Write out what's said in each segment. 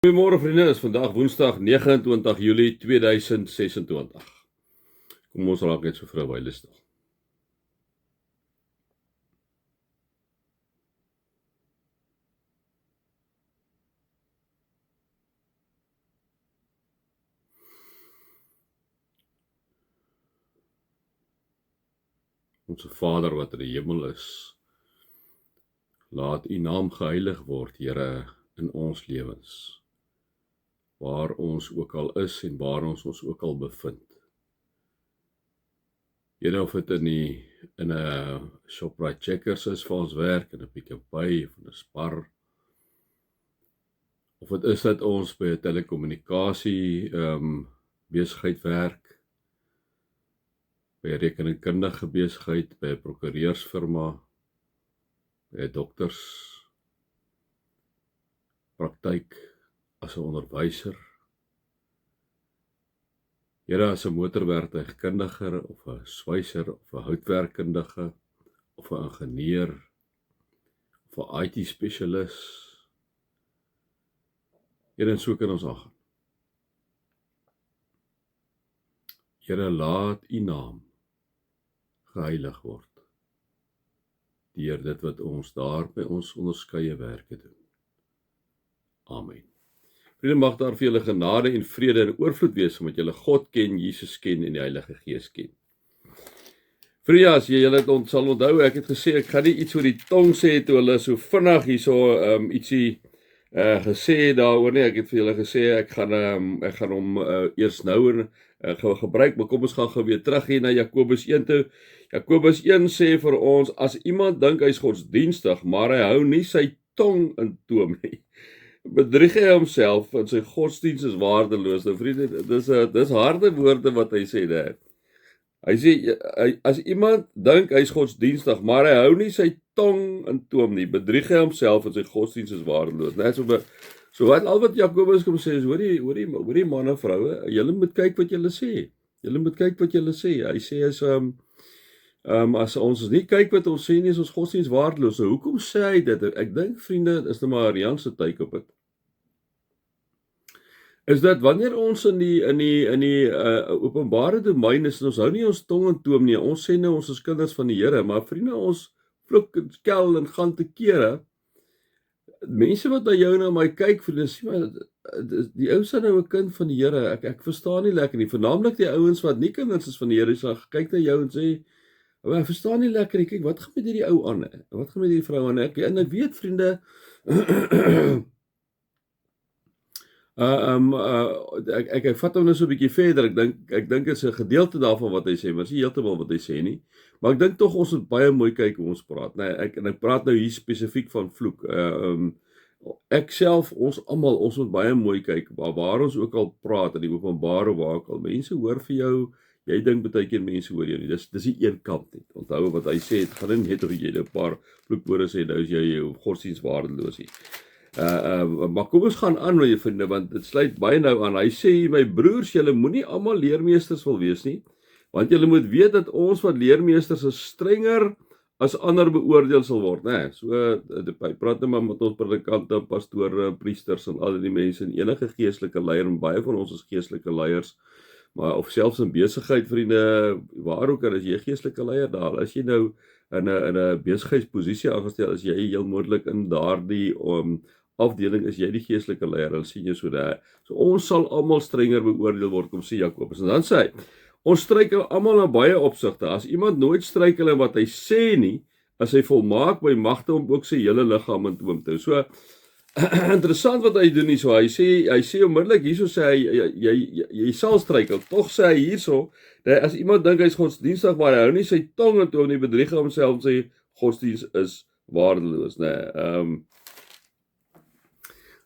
Goeiemôre vriende, is vandag Woensdag 29 Julie 2026. Kom ons raak net so vir 'n wyle stil. Onse Vader wat in die hemel is, laat U naam geheilig word, Here, in ons lewens, waar ons ook al is en waar ons ook al bevind. Here, of dit in 'n Shoprite Checkers is vir ons werk, in 'n Pick n Pay of in 'n Spar, of dit is dat ons by 'n telekommunikasie besigheid werk, by 'n rekeningkundige besigheid, by 'n prokureursfirma, by 'n dokterspraktyk, as 'n onderwyser, Here, as 'n motorwerktuigkundige of 'n swyser of 'n houtwerkkundige of 'n ingenieur of 'n IT spesialis. Here, en so kan ons aangaan. Here, laat U naam geheilig word deur dit wat ons daar by ons onderskeie werke doen. Amen. Vriende, mag daar vir julle genade en vrede en oorvloed wees, omdat julle God ken, Jesus ken en die Heilige Gees ken. Vriende, as jy julle sal onthou, ek het gesê, ek gaan nie iets oor die tong sê, toe hulle so vinnig hierso ietsie gesê daaroor nie. Ek het vir julle gesê, ek gaan hom eers nou gebruik, maar kom ons gaan gou weer terug hier na Jakobus 1 toe. Jakobus 1 sê vir ons, as iemand dink hy's godsdienstig, maar hy hou nie sy tong in toom nie, bedrieg hy homself en sy godsdienst is waardeloos. Nou vriende, dis harde woorde wat hy sê daar. Hy sê, as iemand dink hy's godsdienstig, maar hy hou nie sy tong in toom nie, bedrieg hy homself en sy godsdienst is waardeloos. So wat Jakobus kom sê is, hoorie manne, vroue, julle moet kyk wat julle sê. Hy sê as ons nie kyk wat ons sê nie, is ons godsdienst waardeloos. So hoekom sê hy dit? Ek dink vriende, is nou maar Ariaanse tyd op dit. Is dat wanneer ons in die openbare domein is, en ons hou nie ons tong in toom nie, ons sê nou ons is kinders van die Here, maar vriende, ons vloek en skel en gaan te kere. Mense wat na jou en na my kyk, vriende, sê maar, die ouens is nou 'n kind van die Here. Ek verstaan nie lekker nie. Vernaamlik die ouens wat nie kinders is van die Here, sal kyk na jou en sê, ek verstaan nie lekker nie. Kyk, wat gaan met hierdie ou aan? Wat gaan met hierdie vrou aan? En ek weet, vriende, ek vat hom nou so 'n bietjie verder. Ek dink dit is 'n gedeelte daarvan wat hy sê, maar dit is nie heeltemal wat hy sê nie. Maar ek dink tog ons moet baie mooi kyk hoe ons praat. Nee, ek praat nou hier spesifiek van vloek. Ek self, ons almal, ons moet baie mooi kyk waar ons ook al praat in die openbare, waar ook al mense hoor vir jou. Jy dink baie keer mense hoor jou nie. Dis die een kant net. Onthou wat hy sê, dit gaan nie net oor jy 'n paar vloekwoorde sê, nou is jy jou godsdienst waardeloos nie. Maar kom ons gaan aan, my vriende, want dit sluit baie nou aan. Hy sê, my broers, julle moenie almal leermeesters wil wees nie, want julle moet weet dat ons wat leermeesters is strenger as ander beoordeel sal word, né? So, hy praat nou met ons predikante, pastore, priesters en al die mense en enige geestelike leier, en baie van ons is geestelike leiers, maar of selfs in besigheid, vriende, waar ook al is jy geestelike leier daar, as jy nou in 'n besigheidsposisie aangestel, is jy heel moontlik in daardie afdeling, is jy die geestelike leier, dan sien jy so daar. So ons sal almal strenger beoordeel word, kom sê Jakobus. En dan sê hy, ons struikel almal in baie opsigte. As iemand nooit struikel in wat hy sê nie, as hy volmaak by magte om ook sy hele liggaam in toom te hou. So interessant wat hy doen hier so. Hy sê onmiddellik hierso sê hy jy sal struikel. Tog sê hy hierso dat as iemand dink hy's godsdienstig, maar hy hou nie sy tong in toom nie, bedrieg homself en sy godsdienst is waardeloos, né?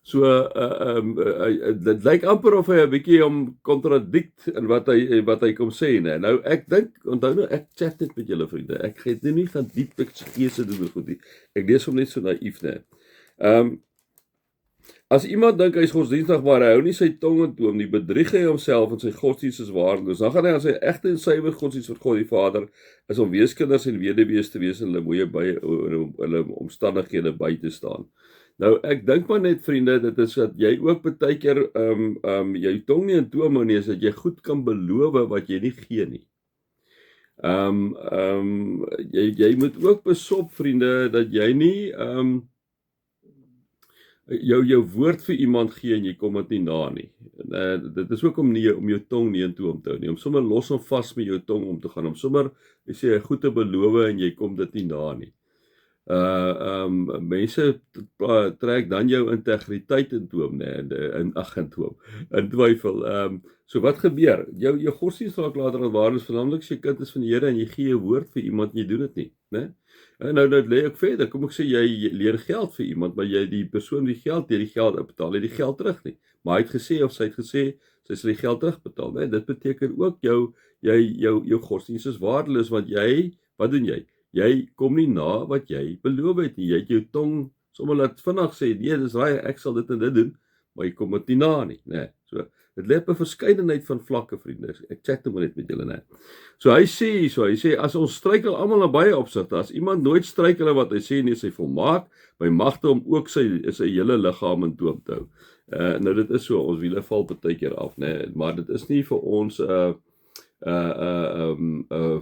So, dit lyk amper of hy 'n bietjie hom kontradikt in wat hy kom sê, né? Nou, ek dink, onthou nou, ek chat dit met julle vriende, ek het nie gaan diep eksegese doen goed nie, ek lees hom net so naïef, né? As iemand dink hy's godsdienstig, maar hy hou nie sy tong in toom nie, bedrieg hy homself en sy godsdienst is waardeloos. Dan gaan hy aan sy egte en suiwer godsdienst vir God die Vader, is om weeskinders en weduwees te wees en hulle omstandighede by te staan. Nou ek dink maar net vriende, dit is dat jy ook baie keer jou tong nie in toom hou nie, is dat jy goed kan beloof wat jy nie gee nie. Jy moet ook besop vriende dat jy nie jou woord vir iemand gee en jy kom dit nie na nie. Dit is ook om jou tong nie in toom te hou nie, om sommer los en vas met jou tong om te gaan, om sommer jy sê goed te beloof en jy kom dit nie na nie. Mense trek dan jou integriteit in toom, in twyfel. So wat gebeur? Jou godsdienst raak later aan waar is vernaamlik as jy kind is van die Here en jy gee 'n woord vir iemand en jy doen dit nie, né? Nou lê ek verder. Kom ek sê jy leer geld vir iemand, maar jy die persoon wie geld die geld uitbetaal, het die geld terug nie. Maar hy het gesê of sy het gesê sy sal die geld terugbetaal, né? Dit beteken ook jou godsdienst is waardeloos want wat doen jy? Jy kom nie na wat jy beloof het nie. Jy het jou tong sommer laat vinnig sê, nee, dis raai, ek sal dit en dit doen, maar jy kom dit nie na nie, né? So, dit lê op 'n verskeidenheid van vlakke, vriende. Ek chat maar net met julle, né? So hy sê as ons struikel almal in baie opsigte, as iemand nooit struikel wat hy sê nie, sy volmaak by magte om ook sy hele liggaam in toom te hou. Nou dit is so, ons wiele val baie keer af, né? Maar dit is nie vir ons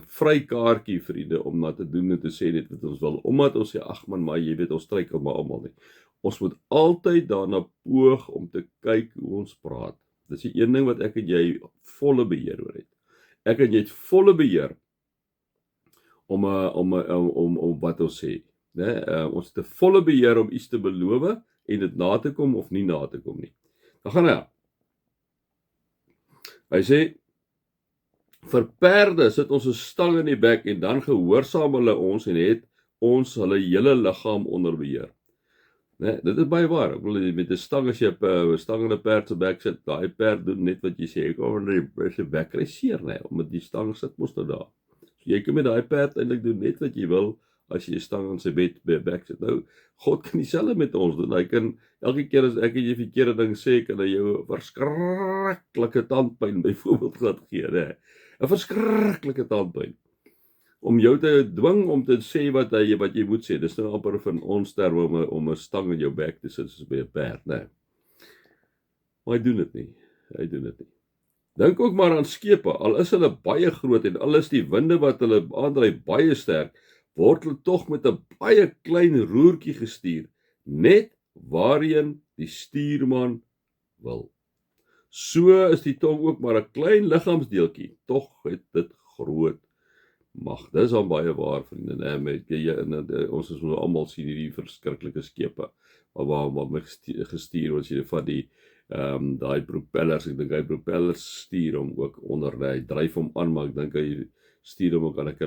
vrykaartjie vriende om maar te doen en te sê net wat ons wil, omdat ons sê ag man, maar jy weet ons struikel maar almal nie. Ons moet altyd daarna poog om te kyk hoe ons praat. Dis die een ding wat ek en jy volle beheer oor het. Ek en jy het volle beheer om wat ons sê, né? Ons het 'n volle beheer om iets te beloof en dit na te kom of nie na te kom nie. Dan gaan hy. Hy sê vir perde sit ons 'n stang in die bek en dan gehoorsaam hulle ons en het ons hulle hele liggaam onder beheer. Nee, dit is baie waar. Ek bedoel met 'n stang as jy 'n stang in 'n perd se bek sit, daai perd doen net wat jy sê. Hy kom onder die bek kry seer, nee, omdat die stang sit mos nou daar. So jy kan met daai perd eintlik doen net wat jy wil as jy 'n stang in sy bek sit. Nou, God kan dieselfde met ons doen. Hy kan elke keer as ek en jy verkeerde ding sê, kan hy jou verskriklike tandpyn byvoorbeeld laat gee, nee. 'n verskriklike tandpyn. Om jou te dwing om te sê wat jy moet sê. Dis nou amper van ons terme om 'n stang in jou bek te sit soos by 'n perd, né? Maar hy doen dit nie. Dink ook maar aan skepe. Al is hulle baie groot en al is die winde wat hulle aandryf baie sterk, word hulle tog met 'n baie klein roertjie gestuur, net waarheen die stuurman wil. So is die tong ook maar 'n klein liggaamsdeeltjie, tog het dit groot mag. Dis al baie waar, vriende, né? Ons is nou almal sien hierdie verskriklike skepe waar gestuur as jy van die daai propellers, ek dink hy propellers stuur hom ook onder, hy dryf hom aan, maar ek dink hy stuur hom ook aan. Ek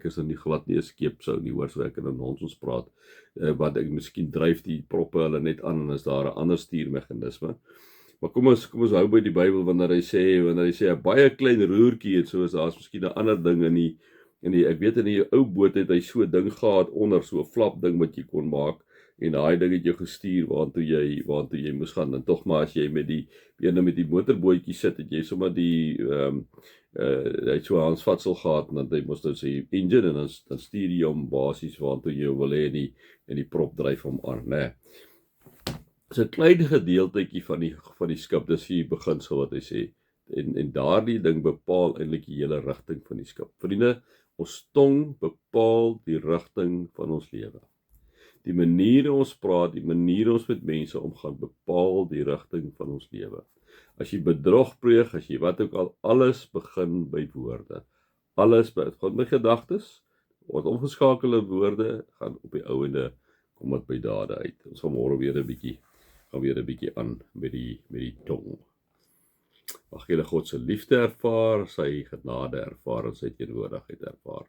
is in die glad nie 'n skeepsou nie, hoor, so ek kan in ons praat. Wat ek miskien dryf die proppe hulle net aan en is daar 'n ander stuurmeganisme. Maar kom ons hou by die Bybel wanneer hy sê 'n baie klein roertjie het, soos daar's miskien 'n ander ding in die ek weet in die ou boot het hy so 'n ding gehad onder, so 'n flap ding wat jy kon maak en daai ding het jou gestuur waartoe jy moes gaan. En tog maar as jy met die motorbootjie sit, het jy sommer die hy het so 'n handvatsel gehad en dan hy moes nou sê engine en dan stuur jy hom basies waartoe jy wil hê en die prop dryf hom aan, né? Dis 'n klein gedeeltjie van die skip, dis die beginsel wat hy sê. En daardie ding bepaal eintlik die hele rigting van die skip. Vriende, ons tong bepaal die rigting van ons lewe. Die manier ons praat, die manier ons met mense omgaan, bepaal die rigting van ons lewe. As jy bedrog pleeg, as jy wat ook al, alles begin by woorde. Alles begin by gedagtes, word omgeskakel in woorde, gaan op die ouende kom dit by dade uit. Ons gaan môre weer 'n bietjie aan met die tong. Mag julle God se liefde ervaar, sy genade ervaar en sy teenwoordigheid ervaar.